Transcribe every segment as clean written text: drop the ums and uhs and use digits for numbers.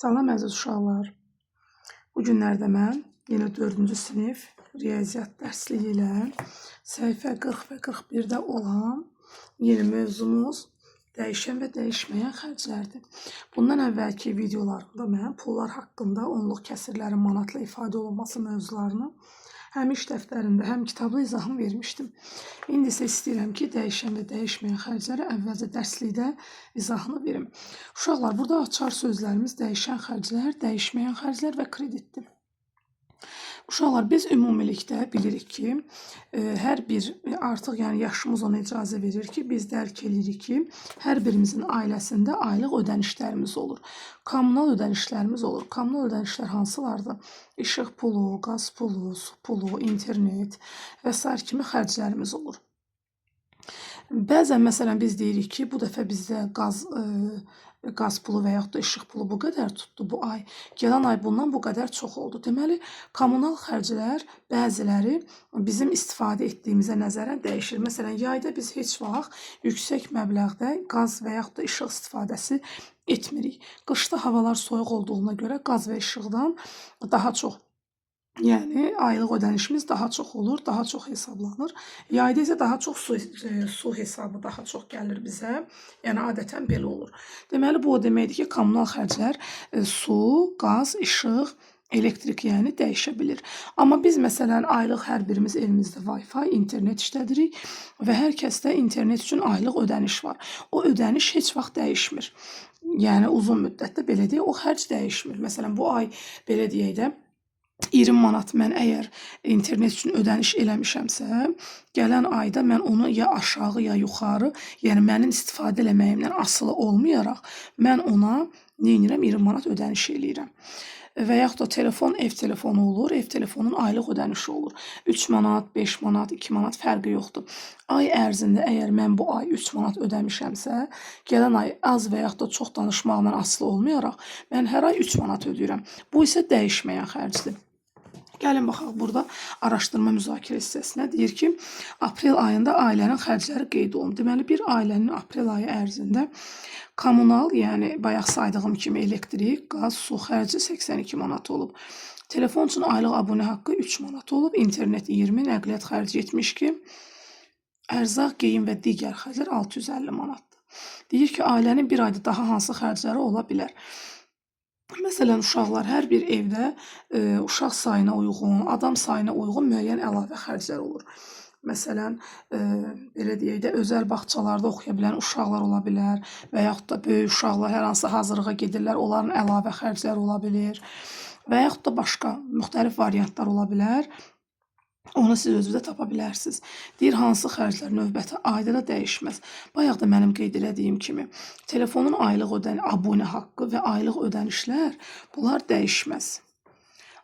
Salam əziz uşaqlar. Bu günlərdə mən yenə 4-cü sinif riyaziyyat dərsliyi ilə səhifə 40 və 41-də olan yeni mövzumuz dəyişən və dəyişməyən xərclərdir. Bundan əvvəlki videolarımda mən pullar haqqında onluq kəsirlərin manatla ifadə olunması mövzularını həm iş dəftərində, həm kitabda izahını vermişdim. İndi isə istəyirəm ki, dəyişən və dəyişməyən xərcləri əvvəlcə dərslikdə izahını verim. Uşaqlar, burada açar sözlərimiz dəyişən xərclər, dəyişməyən xərclər və kreditdir. Uşaqlar, biz ümumilikdə bilirik ki, hər bir artıq yəni yaşımız ona icazə verir ki, biz dərk edirik ki, hər birimizin ailəsində aylıq ödənişlərimiz olur. Kommunal ödənişlərimiz olur. Kommunal ödənişlər hansılardır? İşıq pulu, qaz pulu, su pulu, internet və s. kimi xərclərimiz olur. Bəzən məsələn biz deyirik ki, bu dəfə bizdə qaz pulu və yaxud da işıq pulu bu qədər tutdu bu ay. Gələn ay bundan bu qədər çox oldu. Deməli, kommunal xərclər bəziləri bizim istifadə etdiyimizə nəzərən dəyişir. Məsələn, yayda biz heç vaxt yüksək məbləğdə qaz və yaxud da işıq istifadəsi etmirik. Qışda havalar soyuq olduğuna görə qaz və işıqdan daha çox, yəni aylıq ödənişimiz daha çox olur, daha çox hesablanır. Yayda isə daha çox su hesabı daha çox gəlir bizə. Yəni adətən belə olur. Deməli bu o deməkdir ki, kommunal xərclər su, qaz, işıq, elektrik yəni dəyişə bilir. Amma biz məsələn aylıq hər birimiz evimizdə Wi-Fi, internet işlədirik və hər kəsdə internet üçün aylıq ödəniş var. O ödəniş heç vaxt dəyişmir. Yəni uzun müddətdə belə deyək, o xərc dəyişmir. Məsələn bu ay belə deyək də 20 manat mən əgər internet üçün ödəniş eləmişəmsə, gələn ayda mən onu ya aşağı ya yuxarı, yəni mənim istifadə eləməyimdən asılı olmayaraq mən ona nə edirəm? 20 manat ödəniş eləyirəm. Və yaxud da telefon ev telefonu olur, ev telefonunun aylıq ödənişi olur. 3 manat, 5 manat, 2 manat fərqi yoxdur. Ay ərzində əgər mən bu ay 3 manat ödəmişəmsə, gələn ay az və yaxud da çox danışmaqla asılı olmayaraq mən hər ay 3 manat ödəyirəm. Bu isə dəyişməyən xərcdir. Gəlin baxaq, burada araşdırma müzakirə hissəsinə deyir ki, aprel ayında ailənin xərcləri qeyd olunur. Deməli, bir ailənin aprel ayı ərzində kommunal, yəni bayaq saydığım kimi elektrik, qaz, su xərci 82 manat olub. Telefon üçün aylıq abunə haqqı 3 manat olub, internet 20, nəqliyyat xərci 72, ərzaq, geyim və digər xərclər 650 manatdır. Deyir ki, ailənin bir ayda daha hansı xərcləri ola bilər? Məsələn, uşaqlar, hər bir evdə uşaq sayına uyğun, adam sayına uyğun müəyyən əlavə xərclər olur. Məsələn, belə deyək də, özəl bağçalarda oxuya bilən uşaqlar ola bilər və yaxud da böyük uşaqlar hər hansı hazırlığa gedirlər, onların əlavə xərcləri ola bilir və yaxud da başqa müxtəlif variantlar ola bilər. Onu siz özünüzdə tapa bilərsiniz. Deyir, hansı xərclər növbəti ayda da dəyişməz. Bayaq da mənim qeyd elədiyim kimi, telefonun aylıq abunə haqqı və aylıq ödənişlər, bunlar dəyişməz.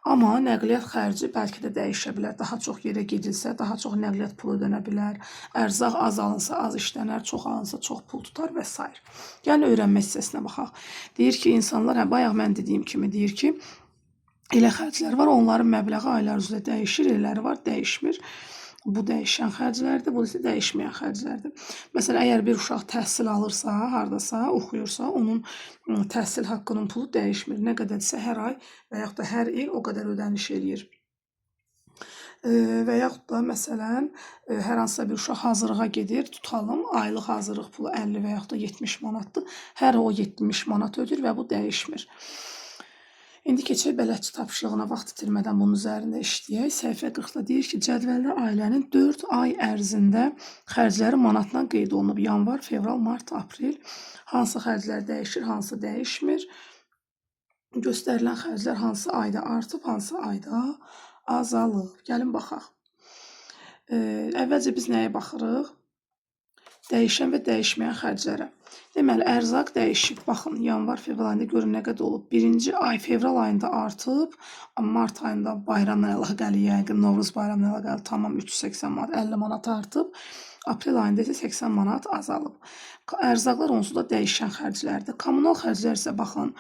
Amma nəqliyyat xərci bəlkə də dəyişə bilər. Daha çox yerə gedilsə, daha çox nəqliyyat pulu ödənə bilər. Ərzaq az alınsa, az işlənər, çox alınsa, çox pul tutar və s. Yəni, öyrənmə hissəsinə baxaq. Deyir ki, insanlar, bayaq mən dediyim kimi deyir ki, elə xərclər var, onların məbləği aylar üzrə dəyişir, elələri var, dəyişmir. Bu dəyişən xərclərdir, bu isə dəyişməyən xərclərdir. Məsələn, əgər bir uşaq təhsil alırsa, haradasa, oxuyursa, onun təhsil haqqının pulu dəyişmir. Nə qədərsə hər ay və yaxud da hər il o qədər ödəniş eləyir. Və yaxud da məsələn, hər hansısa bir uşaq hazırlığa gedir, tutalım, aylıq hazırlıq pulu 50 və yaxud da 70 manatdır. Hər o 70 manat ödür və bu dəyişmir. İndi keçək bələdçi tapşırığına vaxt itirmədən bunun üzərində işləyək. Səhifə 40-da deyir ki, cədvəldə ailənin 4 ay ərzində xərcləri manatla qeyd olunub. Yanvar, fevral, mart, aprel. Hansı xərclər dəyişir, hansı dəyişmir? Göstərilən xərclər hansı ayda artıb, hansı ayda azalıb? Gəlin baxaq. Əvvəlcə biz nəyə baxırıq? Dəyişən və dəyişməyən xərclərə. Deməli, ərzaq dəyişib. Baxın, yanvar, fevral ayında görün nə qədər olub. Birinci ay fevral ayında artıb, mart ayında bayramla əlaqəli, yəqin Novruz bayramla əlaqəli tamam 380 manat, 50 manat artıb. Aprel ayında isə 80 manat azalıb. Ərzaqlar onsuz da dəyişən xərclərdir. Kommunal xərclər isə baxın,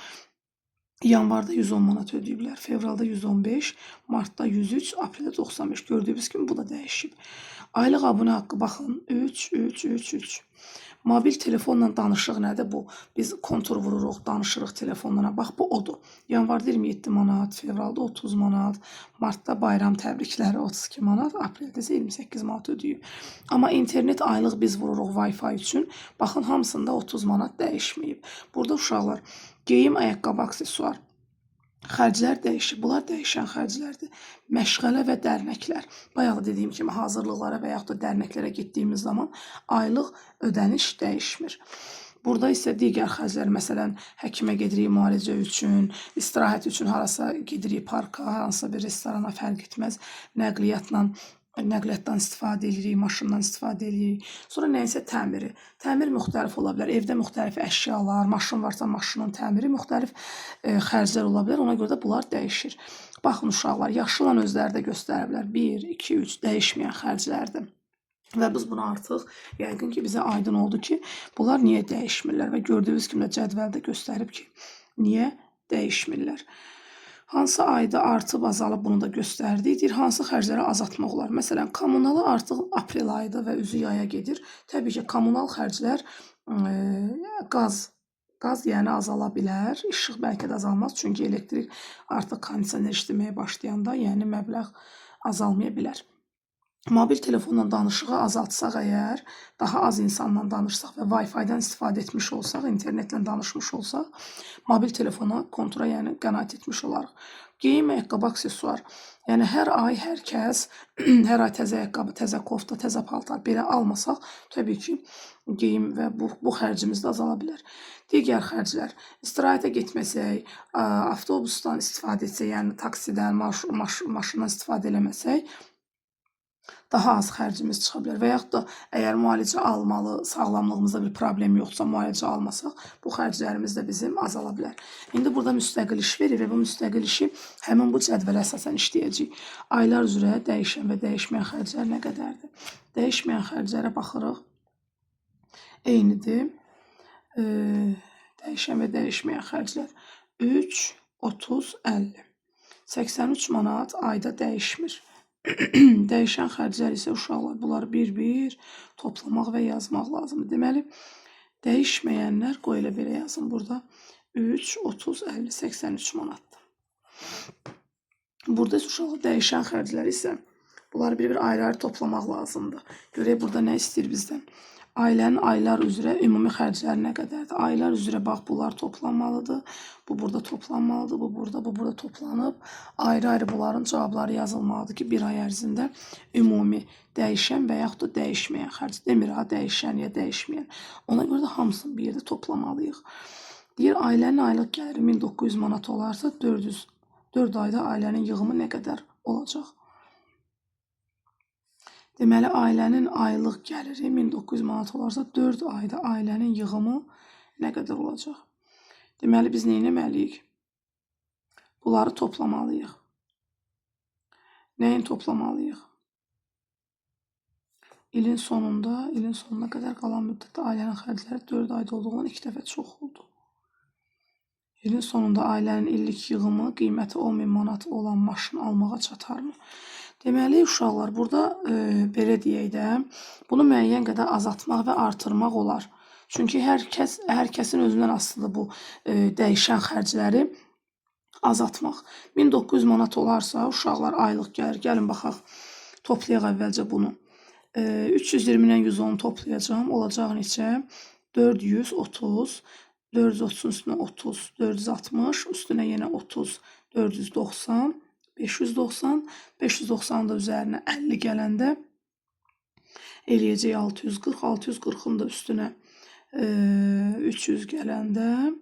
yanvarda 110 manat ödəyiblər, fevralda 115, martda 103, apreldə 95. Gördüyünüz kimi bu da dəyişib. Aylıq abunə haqqı baxın 3. Mobil telefonla danışıq nədir bu? Biz kontur vururuq, danışırıq telefonlara. Bax, bu odur. Yanvarda 27 manat, fevralda 30 manat, martda bayram təbrikləri 32 manat, apreldə isə 28 manat ödəyib. Amma internet aylıq biz vururuq Wi-Fi üçün. Baxın, hamısında 30 manat dəyişməyib. Burada uşaqlar, geyim, ayaqqabı, aksesuar. Xərclər dəyişir. Bunlar dəyişən xərclərdir. Məşğələ və dərnəklər. Bayaq dediyim kimi hazırlıqlara və yaxud da dərnəklərə getdiyimiz zaman aylıq ödəniş dəyişmir. Burada isə digər xərclər, məsələn, həkimə gedirik müalicə üçün, istirahət üçün harasa gedirik parka, hansısa bir restorana, fərq etməz, nəqliyyatdan istifadə edirik, maşından istifadə edirik. Sonra nəyinsə təmiri. Təmir müxtəlif ola bilər. Evdə müxtəlif əşyalar, maşın varsa maşının təmiri müxtəlif xərclər ola bilər. Ona görə də bunlar dəyişir. Baxın uşaqlar, yaşlılan özləri də göstəriblər. 1, 2, 3 dəyişməyən xərclərdir. Və biz buna artıq yəqin ki, bizə aydın oldu ki, bunlar niyə dəyişmirlər və gördüyünüz kimi də cədvəldə göstərib ki, niyə dəyişmirlər. Hansı ayda artıb, azalıb bunu da göstərdik. Deyir, hansı xərcləri azaltmaq olar? Məsələn, kommunalı artıq aprel ayıdır və üzü yaya gedir. Təbii ki, kommunal xərclər qaz yəni azala bilər. İşıq bəlkə də azalmaz, çünki elektrik artıq kondisioner işləməyə başlayanda, yəni məbləğ azalmaya bilər. Mobil telefonla danışığı azaltsaq əgər, daha az insanla danışsaq və Wi-Fi-dən istifadə etmiş olsaq, internetlə danışmış olsaq, mobil telefona, kontura yəni qənaət etmiş olarıq. Geyim, ayaqqabı, aksesuar. Yəni hər ay hər kəs, hər ay təzə ayaqqabı, təzə kofta, təzə paltar belə almasaq, təbii ki, geyim və bu xərcimiz də azala bilər. Digər xərclər, istirahətə getməsək, avtobusdan istifadə etsək, yəni taksidən, maşından istifadə eləməsək, daha az xərcimiz çıxa bilər. Və yaxud da əgər müalicə almalı, sağlamlığımızda bir problem yoxsa, müalicə almasaq, bu xərclərimiz də bizim azala bilər. İndi burada müstəqil iş verir və bu müstəqil işi həmin bu cədvələ əsasən işləyəcəyik. Aylar üzrə dəyişən və dəyişməyən xərclər nə qədərdir? Dəyişməyən xərclərə baxırıq. Eynidir. Dəyişən və dəyişməyən xərclər 3, 30, 50. 83 manat ayda dəyişmir. Dəyişən xərclər isə uşaqlar, bunları bir-bir toplamaq və yazmaq lazımdır. Deməli, dəyişməyənlər, qoy elə belə yazın burada, 3, 30, 50, 83 manatdır. Burada uşaqlar dəyişən xərclər isə, bunları bir-bir ayrı-ayrı toplamaq lazımdır. Görək burada nə istəyir bizdən? Ailənin aylar üzrə ümumi xərcləri nə qədərdir? Aylar üzrə bax, bunlar toplanmalıdır. Bu burada toplanmalıdır, bu burada toplanıb. Ayrı-ayrı bunların cavabları yazılmalıdır ki, bir ay ərzində ümumi dəyişən və yaxud da dəyişməyən xərc. Demir ha, dəyişən ya dəyişməyən. Ona görə də hamısını bir yerdə toplamalıyıq. Deyir, ailənin aylıq gəliri 1900 manat olarsa, 4 ayda ailənin yığımı nə qədər olacaq? Deməli, ailənin aylıq gəliri 1900 manat olarsa, 4 ayda ailənin yığımı nə qədər olacaq? Deməli, biz nə etməliyik? Bunları toplamalıyıq. Nəyin toplamalıyıq? İlin sonuna qədər qalan müddətdə ailənin xərcləri 4 ayda olduğundan 2 dəfə çox oldu. İlin sonunda ailənin illik yığımı qiyməti 10.000 manat olan maşın almağa çatarmı? Deməli, uşaqlar, burada belə deyək də, bunu müəyyən qədər azaltmaq və artırmaq olar. Çünki hər kəsin özündən asılıdır bu dəyişən xərcləri azaltmaq. 1900 manat olarsa, uşaqlar aylıq gəlir. Gəlin, baxaq, toplayaq əvvəlcə bunu. 320-dən 110 toplayacağım. Olacaq neçə? 430. 430-un üstünə 30. 460. Üstünə yenə 30. 490. 590, 590 da üzərinə 50 gələndə eləyəcək 640, 640-ın da üstünə 300 gələndə,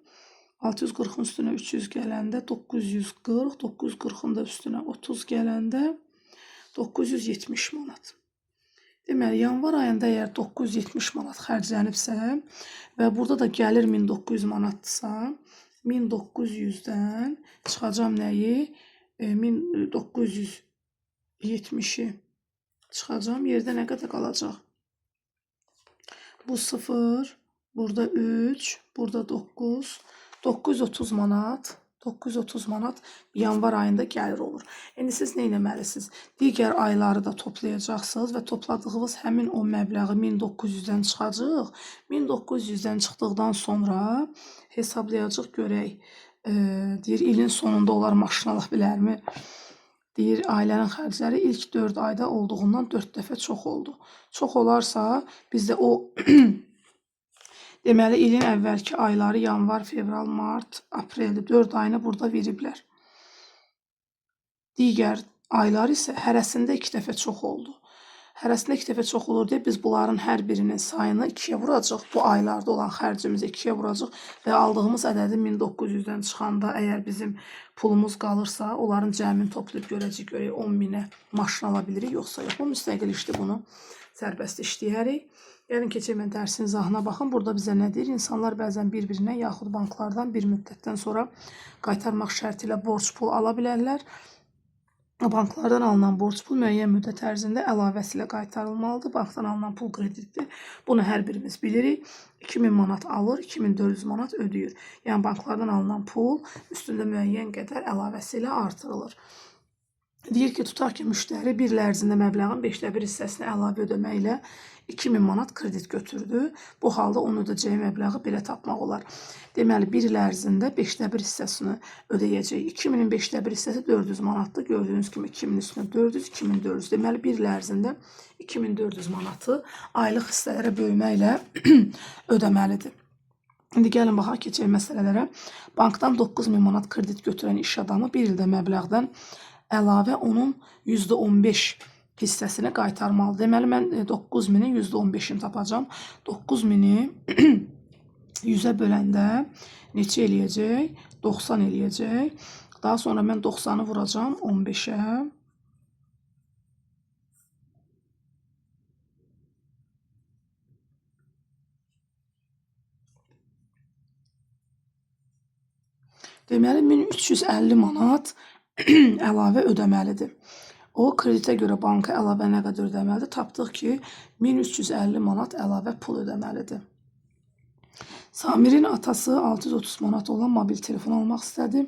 640-ın üstünə 300 gələndə 940, 940-ın da üstünə 30 gələndə 970 manat. Deməli, yanvar ayında əgər 970 manat xərclənibsə və burada da gəlir 1900 manatdırsa, 1900-dən çıxacam nəyi? 1970-i çıxacam. Yerdə nə qədər qalacaq? Bu 0, burada 3, burada 9, 930 manat. 930 manat yanvar ayında gəlir olur. İndi siz nə etməlisiniz? Digər ayları da toplayacaqsınız və topladığınız həmin o məbləği 1900-dən çıxacaq. 1900-dən çıxdıqdan sonra hesablayacaq görək. Deyir ilin sonunda onlar maşın ala bilərmi? Deyir ailənin xərcləri ilk 4 ayda olduğundan 4 dəfə çox oldu. Çox olarsa bizdə o deməli ilin əvvəlki ayları yanvar, fevral, mart, apreldir. 4 ayını burada veriblər. Digər aylar isə hərəsində 2 dəfə çox oldu. Hərəsində 2 dəfə çox olur deyə biz bunların hər birinin sayını 2-yə vuracaq. Bu aylarda olan xərcimizi 2-yə vuracaq və aldığımız ədədi 1900-dən çıxanda əgər bizim pulumuz qalırsa, onların cəmini toplayıb görəcək, görək 10.000-ə maşın ala bilirik, yoxsa yox. Bu müstəqil işdir, bunu sərbəst işləyərik. Gəlin keçək mən dərsin izahına baxın. Burada bizə nə deyir? İnsanlar bəzən bir-birinə yaxud banklardan bir müddətdən sonra qaytarmaq şərti ilə borc pul ala bilərlər. Banklardan alınan borc pul müəyyən müddət ərzində əlavəsi ilə qaytarılmalıdır. Bankdan alınan pul kreditdir. Bunu hər birimiz bilirik. 2000 manat alır, 2400 manat ödəyir. Yəni banklardan alınan pul üstündə müəyyən qədər əlavəsi ilə artırılır. Deyir ki, tutaq ki, müştəri bir il ərzində məbləğin 5/1 hissəsini əlavə ödəməklə 2000 manat kredit götürdü. Bu halda onun ödəyəcəyi məbləği belə tapmaq olar. Deməli, bir il ərzində 5/1 hissəsini ödəyəcək. 2000-in 5/1 hissəsi 400 manatdır. Gördüyünüz kimi 2000 üstünə 400, 2400. Deməli, bir il ərzində 2400 manatı aylıq hissələrə bölməklə ödəməlidir. İndi gəlin baxaq, keçək məsələlərə. Bankdan 9000 manat kredit götürən iş adamı bir ildə məbləğdən əlavə onun %15 hissəsini qaytarmalı. Deməli, mən 9000-in %15'ini tapacağım. 9000-i 100'ə böləndə neçə eləyəcək? 90 eləyəcək. Daha sonra mən 90'ı vuracağım 15'ə. Deməli, 1350 manat əlavə ödəməlidir. O, kreditə görə banka əlavə nə qədər ödəməlidir? Tapdıq ki, 1350 manat əlavə pul ödəməlidir. Samirin atası 630 manat olan mobil telefon almaq istədi.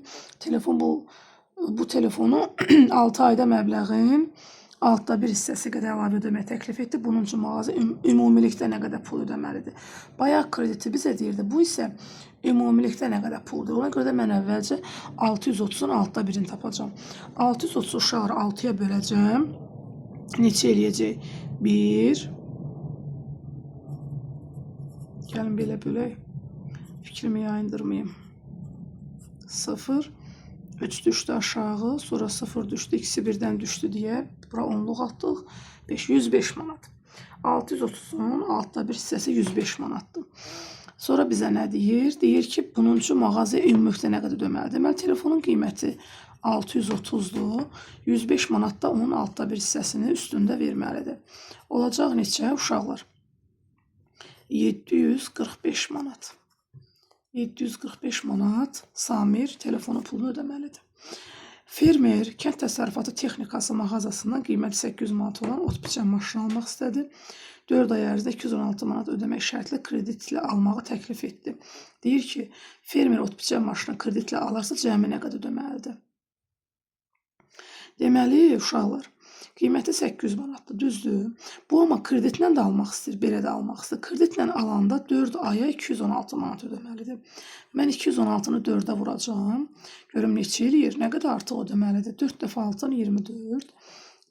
Bu telefonu 6 ayda məbləğin 1/6 hissəsi qədər əlavə ödəmək təklif etdi. Bunun üçün mağaza ümumilikdə nə qədər pul ödəməlidir? Bayaq krediti bizə deyirdi. Bu isə ümumilikdə nə qədər puldur? Ona görə də mən əvvəlcə 630'un 1/6'ni tapacağım. 630 uşaqları 6'ya böləcəm. Neçə eləyəcək? 1. Gəlin belə bölək. Fikrimi yayındırmayayım. 0. 3 düşdü aşağı. Sonra 0 düşdü. İkisi birdən düşdü deyə. Bura 10'luq atdıq. 105 manat. 630'un 1/6 hissəsi 105 manatdır. Sonra bizə nə deyir? Deyir ki, bunun üçün mağazaya ümumilikdə nə qədər ödəməlidir? Deməli, telefonun qiyməti 630'dur. 105 manat da onun 1/6 hissəsini üstündə verməlidir. Olacaq neçə uşaqlar? 745 manat. 745 manat Samir telefonu pulunu ödəməlidir. Fermer kənd təsərrüfatı texnikası mağazasından qiyməti 800 manat olan ot biçən maşını almaq istədi. 4 ay ərzində 216 manat ödəmək şərtlə kreditlə almağı təklif etdi. Deyir ki, fermer ot biçən maşını kreditlə alarsa cəmi nə qədər ödəməlidir? Deməli, uşaqlar, qiyməti 800 manatdır, düzdür. Bu amma kreditlə də almaq istəyir, belə də almaq istəyir. Kreditlə alanda 4 aya 216 manat ödəməlidir. Mən 216'nı 4'ə vuracağım. Görüm neçə eləyir, nə qədər artıq ödəməlidir. 4 dəfə 6'nı 24.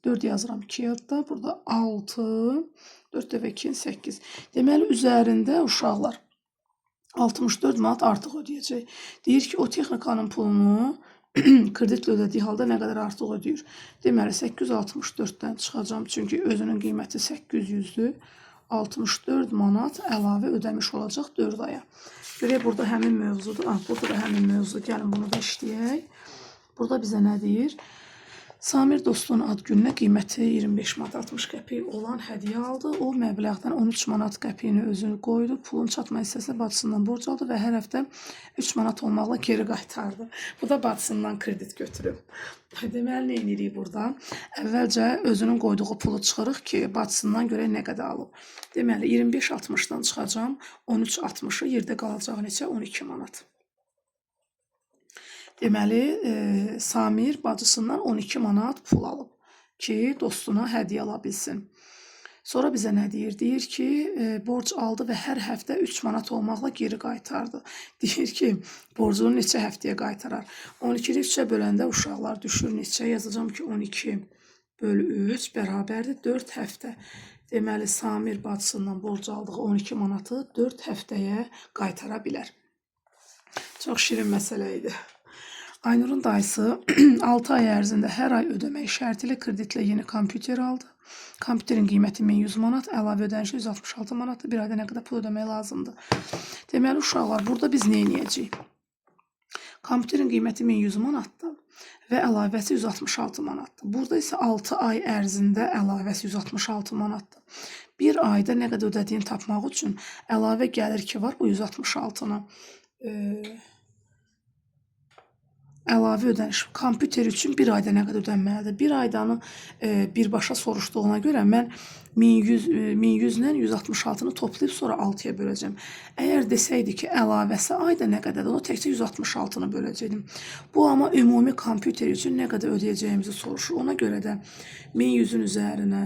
4 yazıram 2 yadda. Burada 6. 4 dəfə 2'nin 8. Deməli, üzərində uşaqlar 64 manat artıq ödəyəcək. Deyir ki, o texnikanın pulunu kreditlə ödədiyi halda nə qədər artıq ödəyir? Deməli, 864'dən çıxacağım. Çünki özünün qiyməti 800'dür. 64 manat əlavə ödəmiş olacaq 4 aya. Görək, burada həmin mövzudur. Burada da həmin mövzu. Gəlin bunu da işləyək. Burada bizə nə deyir? Samir dostunun ad gününə qiyməti 25 manat 60 qəpik olan hədiyyə aldı. O məbləğdən 13 manat qəpiyini özünü qoydu. Pulun çatma hissəsini bacısından borc aldı və hər həftə 3 manat olmaqla geri qaytardı. Bu da bacısından kredit götürüb. Deməli, nə edirik burada? Əvvəlcə özünün qoyduğu pulu çıxırıq ki, bacısından görək nə qədər alıb. Deməli, 25-60'dan çıxacağım. 13-60'ı yerdə qalacaq neçə? 12 manat. Deməli, Samir bacısından 12 manat pul alıb ki, dostuna hədiyyə ala bilsin. Sonra bizə nə deyir? Deyir ki, borc aldı və hər həftə 3 manat olmaqla geri qaytardı. Deyir ki, borcunu neçə həftəyə qaytarar? 12-ni 3-ə böləndə uşaqlar düşür neçə? Yazacağım ki, 12 böl 3 bərabərdir 4 həftə. Deməli, Samir bacısından borc aldığı 12 manatı 4 həftəyə qaytara bilər. Çox şirin məsələ idi. Aynurun dayısı 6 ay ərzində hər ay ödəmək şərti ilə kreditlə yeni kompüter aldı. Kompüterin qiyməti 1100 manat, əlavə ödənişi 166 manatdır. Bir ayda nə qədər pul ödəmək lazımdır? Deməli, uşaqlar, burada biz nə edəcəyik? Kompüterin qiyməti 1100 manatdır və əlavəsi 166 manatdır. Burada isə 6 ay ərzində əlavəsi 166 manatdır. Bir ayda nə qədər ödədiyini tapmaq üçün əlavə gəlir ki var bu 166-nı. Əlavə ödəniş kompüter üçün bir ayda nə qədər ödənməlidir? Bir aydanı birbaşa soruşduğuna görə mən 1100 ilə 166-nı toplayıb sonra 6-ya böləcəm. Əgər desəydi ki, əlavəsi ayda nə qədərdir, onu təkcə 166-nı böləcəkdim. Bu amma ümumi kompüter üçün nə qədər ödəyəcəyimizi soruşur. Ona görə də 1100-ün üzərinə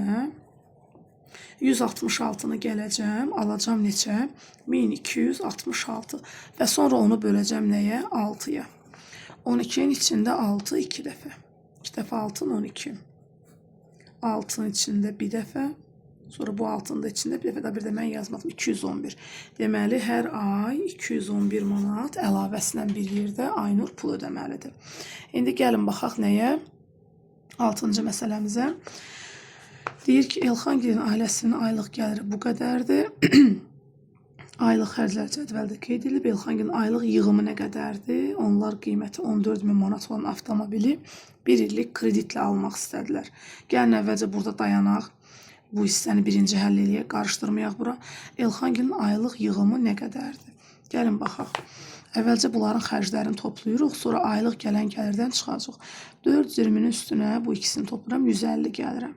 166-nı gələcəm, alacam neçə? 1266 və sonra onu böləcəm nəyə? 6-ya. 12'nin içinde 6 2 dəfə. 2 dəfə 6'ın 12. 6'ın içində bir dəfə. Sonra bu 6'ın da içində bir dəfə də bir də mən yazmadım. 211. Deməli, hər ay 211 manat əlavəsilə bir yerdə Aynur pul ödəməlidir. İndi gəlin baxaq nəyə? 6-cı məsələmizə. Deyir ki, Elxangilin ailəsinin aylıq gəliri bu qədərdir. Aylıq xərclər cədvəldə qeyd edilib. Elxangilin aylıq yığımı nə qədərdir? Onlar qiyməti 14.000 manat olan avtomobili 1 illik kreditlə almaq istədilər. Gəlin əvvəlcə burada dayanaq. Bu hissəni birinci həll eləyək, qarışdırmayaq bura. Elxangilin aylıq yığımı nə qədərdir? Gəlin baxaq. Əvvəlcə bunların xərclərini toplayırıq, sonra aylıq gələn gəlirdən çıxacaq. 420-nin üstünə bu ikisini toplayıram, 150 gəlirəm.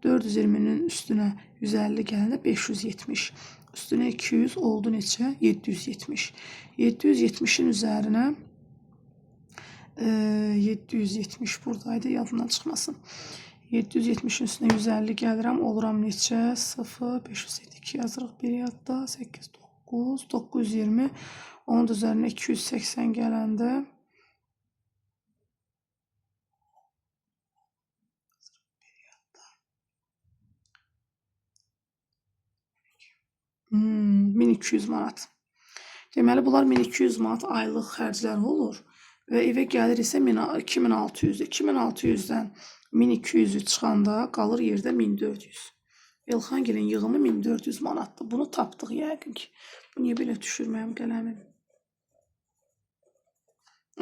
420-nin üstünə 150 gələndə 570. Üstüne 200 oldu neçə? 770. 770'in üzerine 770 buradaydı, yadından çıxmasın. 770'in üstüne 150 gəlirəm, oluram neçə? 0, 502 yazırıq bir yadda, 8, 9, 920. Onun üzerine 280 gələndə Hmm, 1200 manat. Deməli, bunlar 1200 manat aylıq xərclər olur və evə gəlir isə 2600-dür. 2600-dən 1200-ü çıxanda qalır yerdə 1400. Elxangilin yığımı 1400 manatdır. Bunu tapdıq yəqin ki. Bu niyə belə düşürməyəm qələmin?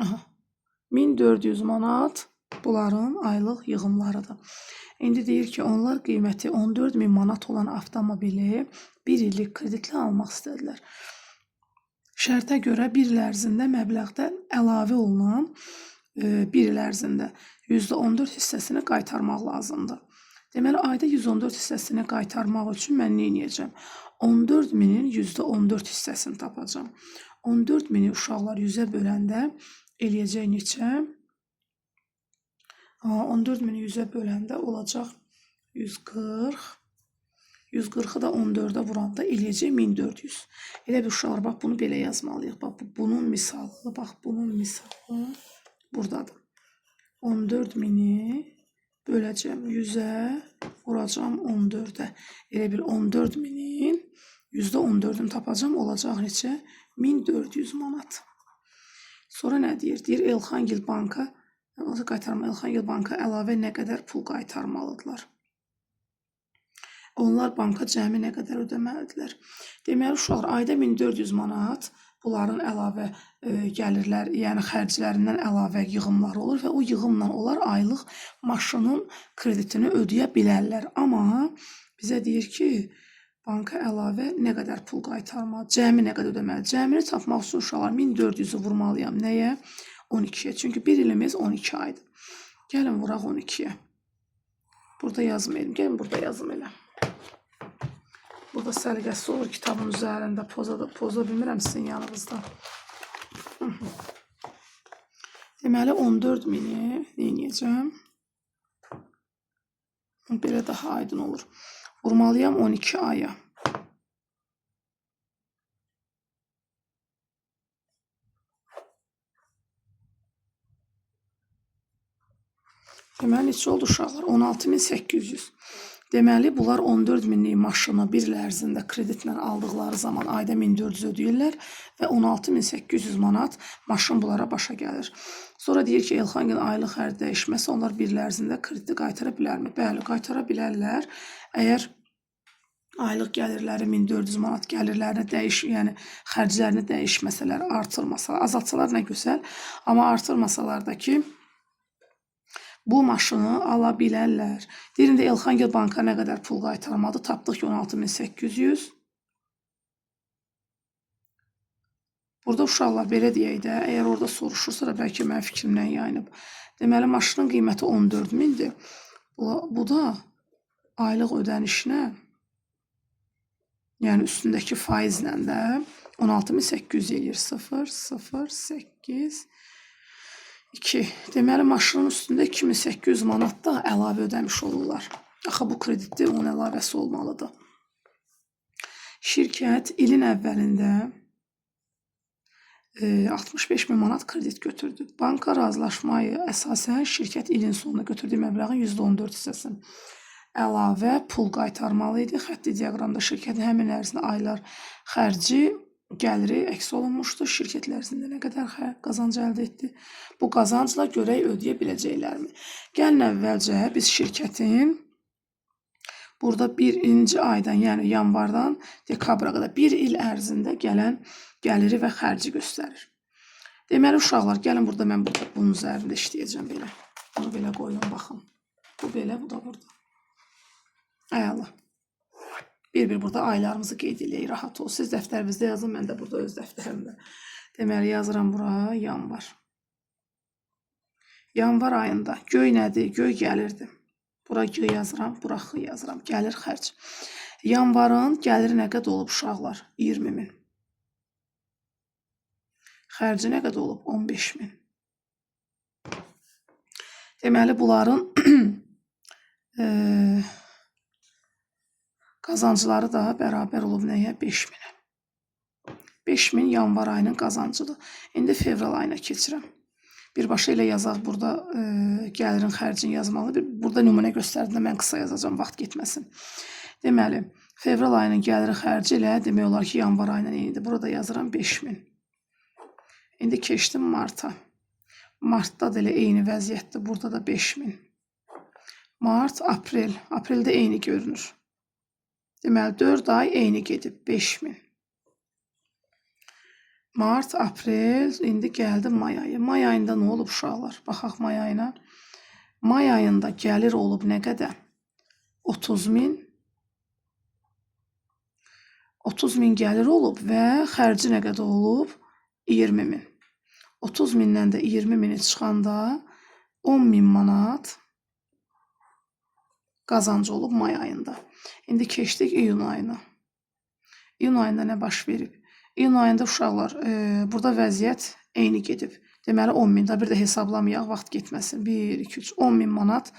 Aha. 1400 manat bunların aylıq yığımlarıdır. İndi deyir ki, onlar qiyməti 14.000 manat olan avtomobili 1 illik kreditlə almaq istədilər. Şərtə görə 1 il ərzində məbləğdə əlavə olunan 1 il ərzində %14 hissəsini qaytarmaq lazımdır. Deməli, ayda 114 hissəsini qaytarmaq üçün mən nə edəcəm? 14.000-in %14 hissəsini tapacağım. 14.000-i uşaqlar 100-ə böləndə eləyəcək neçə? 14.000'i 100'ə böləndə olacaq 140. 140'ı da 14'ə vuranda eləyəcək 1400. Elə bir uşaqlar, bax bunu belə yazmalıyıq. Bax bunun misalı, bax bunun misalı buradadır. 14.000'i böləcəm 100'ə, vuracam 14'ə. Elə bir 14.000'in %14'ünü tapacam, olacaq neçə? 1400 manat. Sonra nə deyir? Deyir, Elxangil banka Elxangil banka əlavə nə qədər pul qaytarmalıdırlar? Onlar banka cəmi nə qədər ödəməlidirlər? Deməli, uşaqlar, ayda 1400 manat bunların əlavə gəlirlər, yəni xərclərindən əlavə yığımları olur və o yığımla onlar aylıq maşının kreditini ödəyə bilərlər. Amma bizə deyir ki, banka əlavə nə qədər pul qaytarmalı, cəmi nə qədər ödəməli? Cəmini tapmaq üçün uşaqlar 1400'ü vurmalıyam. Nəyə? 12'ye. Çünkü bir ilimiz 12 aydır. Gəlin vuraq 12'ye. Burada yazmayalım. Gəlin burada yazım elə. Burada səliqəsi olur kitabın üzərində. Poza bilmirəm sizin yanınızda. Deməli 14.000-i neyniyəcəm? Belə daha aydın olur. Vurmalıyam 12 aya. Deməli, neçə oldu uşaqlar? 16.800. Deməli, bunlar 14.000-lik maşını bir il ərzində kreditlə aldıqları zaman ayda 1.400 ödəyirlər və 16.800 manat maşın bunlara başa gəlir. Sonra deyir ki, Elxan gün aylıq xərc dəyişməsə onlar bir il ərzində krediti qaytara bilərmi? Bəli, qaytara bilərlər. Əgər aylıq gəlirləri 1.400 manat gəlirlərini yəni xərclərini dəyişməsələr, artırmasalar, azaltsalar nə gözəl, amma artırmasalar da ki, bu maşını ala bilərlər. Deyir, indi Elxangil banka nə qədər pul qaytarmadı? Tapdıq ki, 16.800. Burada uşaqlar belə deyək də, əgər orada soruşursa da bəlkə mənim fikrimdən yayınıb. Deməli, maşının qiyməti 14.000-dir. Bu da aylıq ödənişinə, yəni üstündəki faizlə də 16.800 eləyir. 0, 0, 8, 2. Deməli, maşının üstündə 2800 manat da əlavə ödəmiş olurlar. Axı, bu kreditdir, onun əlavəsi olmalıdır. Şirkət ilin əvvəlində 65.000 manat kredit götürdü. Banka razılaşmayı əsasən şirkət ilin sonunda götürdüyü məbləğin %14 hissəsini əlavə pul qaytarmalı idi. Xətti diaqramda şirkətin həmin ərzində aylar xərci, gəliri əks olunmuşdu. Şirkətlər ərzində nə qədər qazanc əldə etdi? Bu qazancla görək ödəyə biləcəklərmi? Gəlin əvvəlcə biz şirkətin burada birinci aydan, yəni yanvardan dekabra qədər bir il ərzində gələn gəliri və xərci göstərir. Deməli, uşaqlar, gəlin burada mən bunun üzərində işləyəcəm belə. Bunu belə qoyun, baxın. Bu belə, bu da burada. Əla. Bir-bir burada aylarımızı qeyd edək, rahat ol. Siz dəftərinizdə yazın, mən də burada öz dəftərimdə. Deməli, yazıram bura yanvar. Yanvar ayında göy nədir? Göy gəlirdi. Bura göy yazıram, bura xı yazıram. Gəlir xərc. Yanvarın gəliri nə qədər olub uşaqlar? 20.000. Xərci nə qədər olub? 15.000. Deməli, bunların qazancları da bərabər olub nəyə? 5.000-ə. 5.000 yanvar ayının qazancıdır. İndi fevral ayına keçirəm. Birbaşa ilə yazaq burada gəlirin xərcini yazmalı. Burada nümunə göstərdiyində mən qısa yazacağım, vaxt getməsin. Deməli, fevral ayının gəliri xərci ilə demək olar ki, yanvar ayının eynidir. Burada yazıram 5.000. İndi keçdim marta. Martda da elə eyni vəziyyətdir. Burada da 5.000. Mart, aprel. Apreldə eyni görünür. Deməli, 4 ay eyni gedib. 5.000. Mart, aprel, indi gəldi may ayı. May ayında nə olub uşaqlar? Baxaq may ayına. May ayında gəlir olub nə qədər? 30.000. 30.000 gəlir olub və xərci nə qədər olub? 20.000. 30.000-dən də 20.000-i çıxanda 10.000 manat qazancı olub may ayında. İndi keçdik iyun ayına. İyun ayında nə baş verib? İyun ayında uşaqlar, burada vəziyyət eyni gedib. Deməli 10.000, da bir də hesablamayaq, vaxt getməsin. 1, 2, 3, 10.000 manat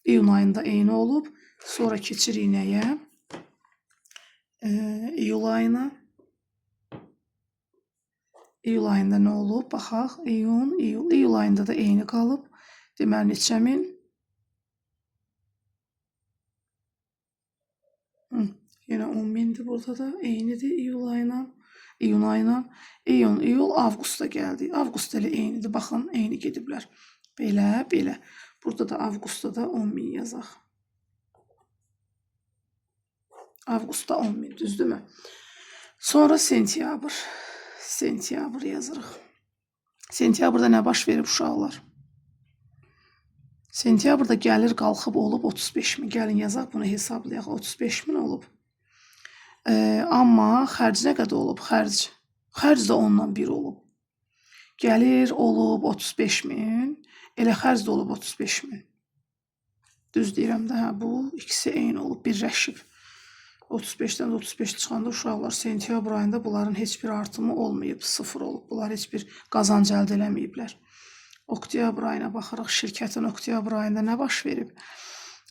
iyun ayında eyni olub. Sonra keçirik nəyə? İyul ayına. İyul ayında nə olub? Baxaq, iyun, iyul. İyul ayında da eyni qalıb. Deməli, neçə min? Yenə 10.000-dir burada da. Eynidir iyul ayına. İyun ayına. İyun, iyul, avqustda gəldi. Avqust elə eynidir. Baxın, eyni gediblər. Belə, belə. Burada da avqustda da 10.000 yazaq. Avqustda 10.000, düzdürmü? Sonra sentyabr. Sentyabr yazırıq. Sentyabrda nə baş verib uşaqlar? Sentyabrda gəlir qalxıb olub 35.000. Gəlin yazaq, bunu hesablayaq. 35.000 olub. Amma xərc nə qədər olub? Xərc də ondan bir olub. Gəlir olub 35.000. Elə xərc də olub 35.000. Düz deyirəm də, bu ikisi eyni olub, birləşib. 35-dən 35 çıxanda uşaqlar sentyabr ayında bunların heç bir artımı olmayıb, sıfır olub. Bunlar heç bir qazanc əldə eləməyiblər. Oktyabr ayına baxırıq. Şirkətin oktyabr ayında nə baş verib?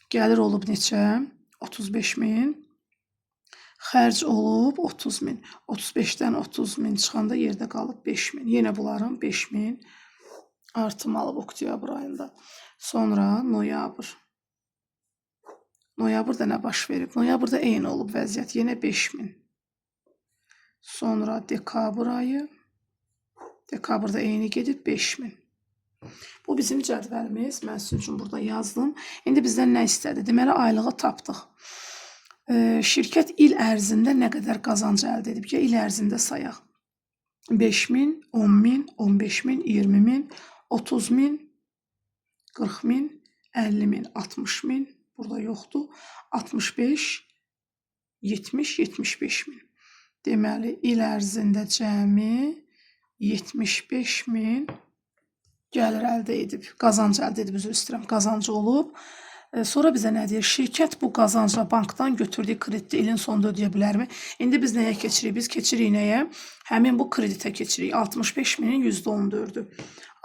Gəlir olub neçə? 35.000. Xərc olub 30.000. 35-dən 30.000 çıxanda yerdə qalıb 5.000. Yenə bunların 5.000 artım alıb oktyabr ayında. Sonra noyabr. Noyabrda nə baş verib? Noyabrda eyni olub vəziyyət. Yenə 5.000. Sonra dekabr ayı. Dekabrda eyni gedib 5.000. Bu bizim cədvəlimiz. Mən sizin üçün burada yazdım. İndi bizdən nə istədi? Deməli, aylığı tapdıq. Şirkət il ərzində nə qədər qazanc əldə edib? Ya il ərzində sayaq. 5.000, 10.000, 15.000, 20.000, 30.000, 40.000, 50.000, 60.000. Burada yoxdur. 65, 70, 75.000. Deməli, il ərzində cəmi 75.000 gəlir əldə edib. Qazanc əldə edib, üzr istəyirəm. Qazancı olub. Sonra bizə nə deyir? Şirkət bu qazancla bankdan götürdüyü krediti ilin sonunda ödəyə bilərmi? İndi biz nəyə keçirik? Biz keçirik nəyə? Həmin bu kreditə keçirik. 65.000-in %14-ü.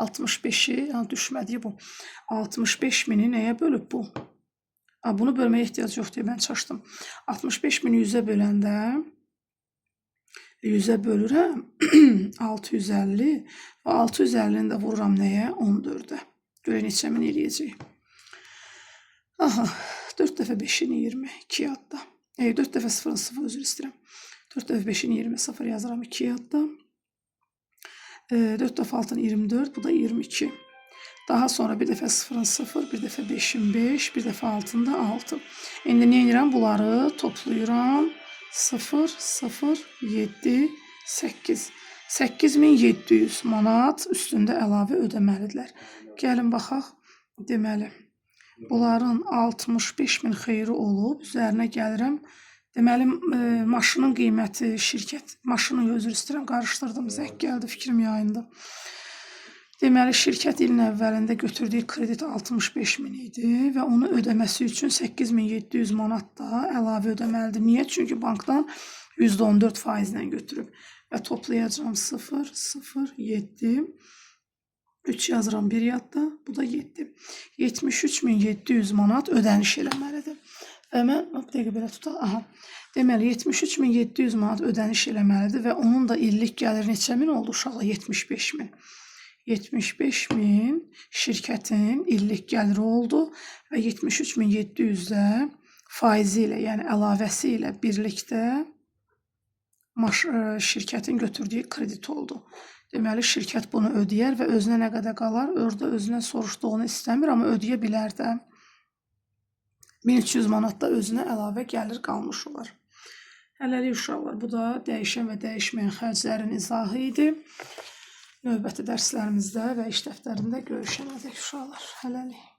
65-i, düşmədi bu. 65.000-i nəyə bölüb bu? Bunu bölməyə ehtiyac yoxdur, mən çaşdım. 65.000-i 100-ə böləndə 100-ə bölürəm 650 və 650-ni də vururam nəyə? 14-ə. Görək neçə min eləyəcək. Aha, 4 dəfə 5-in 20, 2 yadda. 4 dəfə 0-ın 0, özür istəyirəm. 4 dəfə 5-in 20, 0 yazıram 2 yadda. 4 dəfə 6-ın 24, bu da 22. Daha sonra bir dəfə 0-ın 0, bir dəfə 5-in 5, bir dəfə 6-ın da 6. İndi nə edirəm? Bunları toplayıram. 0, 0, 7, 8. 8700 manat üstündə əlavə ödəməlidirlər. Gəlin baxaq. Deməli, bunların 65.000 xeyri olub. Üzərinə gəlirəm. Deməli, maşının qiyməti, şirkət, maşının özür istəyirəm, qarışdırdım. Zəng gəldi, fikrim yayındı. Deməli, şirkət ilin əvvəlində götürdüyü kredit 65.000 idi və onu ödəməsi üçün 8.700 manat da əlavə ödəməlidir. Niyə? Çünki bankdan %14 faizlə götürüb. Və toplayacağım 0, 0, 7, 3 yazıram bir yadda, bu da 7. 73.700 manat ödəniş eləməlidir. Və mən, bir dəqiqə belə tutaq, aha. Deməli, 73.700 manat ödəniş eləməlidir və onun da illik gəlir neçə min oldu uşaqlar? 75.000. 75.000 şirkətin illik gəliri oldu və 73.700 də faizi ilə, yəni əlavəsi ilə birlikdə şirkətin götürdüyü kredit oldu. Deməli, şirkət bunu ödəyər və özünə nə qədər qalar? Orada özünə soruşduğunu istəmir, amma ödəyə bilər də. 1300 manat da özünə əlavə gəlir qalmış olar. Hələlik uşaqlar, bu da dəyişən və dəyişməyən xərclərin izahı idi. Növbəti dərslərimizdə və iş dəftərində görüşənədək uşaqlar. Hələlik.